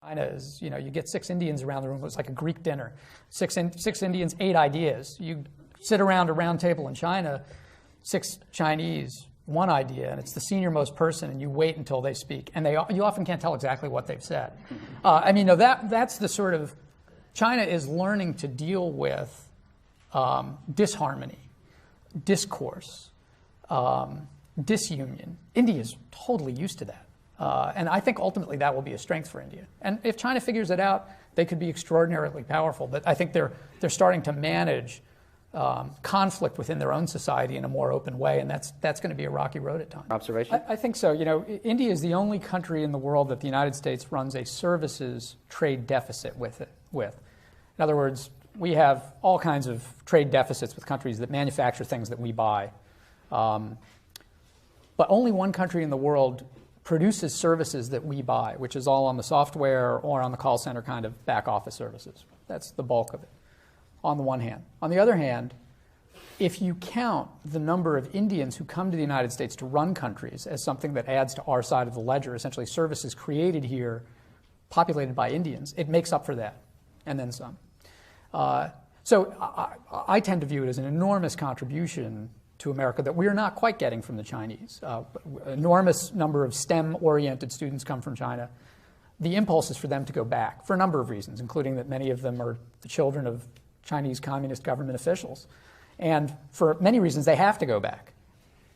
China is, you know, you get 6 Indians around the room. It was like a Greek dinner. Six Indians, 8 ideas. You sit around a round table in China, 6 Chinese, 1 idea, and it's the senior most person, and you wait until they speak. And you often can't tell exactly what they've said. I mean, no, that's the sort of, China is learning to deal with disharmony, discourse, disunion. India is totally used to that. And I think ultimately that will be a strength for India. And if China figures it out, they could be extraordinarily powerful. But I think they're starting to manage conflict within their own society in a more open way, and that's going to be a rocky road at times. Observation? I think so. You know, India is the only country in the world that the United States runs a services trade deficit with. In other words, we have all kinds of trade deficits with countries that manufacture things that we buy. But only one country in the world produces services that we buy, which is all on the software or on the call center kind of back office services. That's the bulk of it, on the one hand. On the other hand, if you count the number of Indians who come to the United States to run countries as something that adds to our side of the ledger, essentially services created here, populated by Indians, it makes up for that, and then some. So I tend to view it as an enormous contribution to America that we are not quite getting from the Chinese. Enormous number of STEM-oriented students come from China. The impulse is for them to go back for a number of reasons, including that many of them are the children of Chinese communist government officials. And for many reasons, they have to go back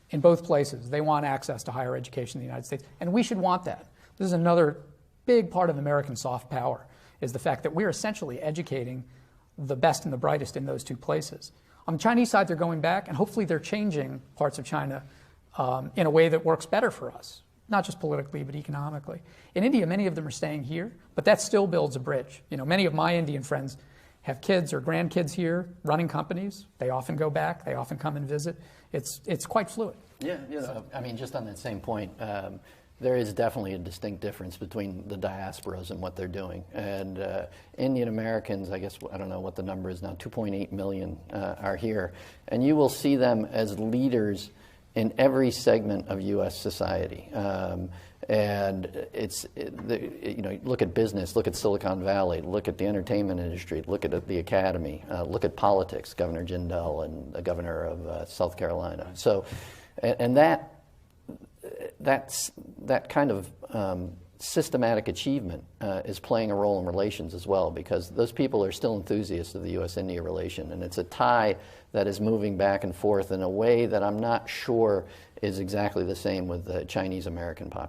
in both places. They want access to higher education in the United States, and we should want that. This is another big part of American soft power, is the fact that we're essentially educating the best and the brightest in those 2 places. On the Chinese side, they're going back, and hopefully they're changing parts of China in a way that works better for us, not just politically, but economically. In India, many of them are staying here, but that still builds a bridge. You know, many of my Indian friends have kids or grandkids here running companies. They often go back. They often come and visit. It's quite fluid. Yeah, you know, I mean, just on that same point, there is definitely a distinct difference between the diasporas and what they're doing. And Indian Americans, I guess, I don't know what the number is now, 2.8 million are here. And you will see them as leaders in every segment of U.S. society. And you know, look at business, look at Silicon Valley, look at the entertainment industry, look at the academy, look at politics, Governor Jindal and the governor of South Carolina. So, and that kind of systematic achievement is playing a role in relations as well, because those people are still enthusiasts of the U.S.-India relation, and it's a tie that is moving back and forth in a way that I'm not sure is exactly the same with the Chinese-American population.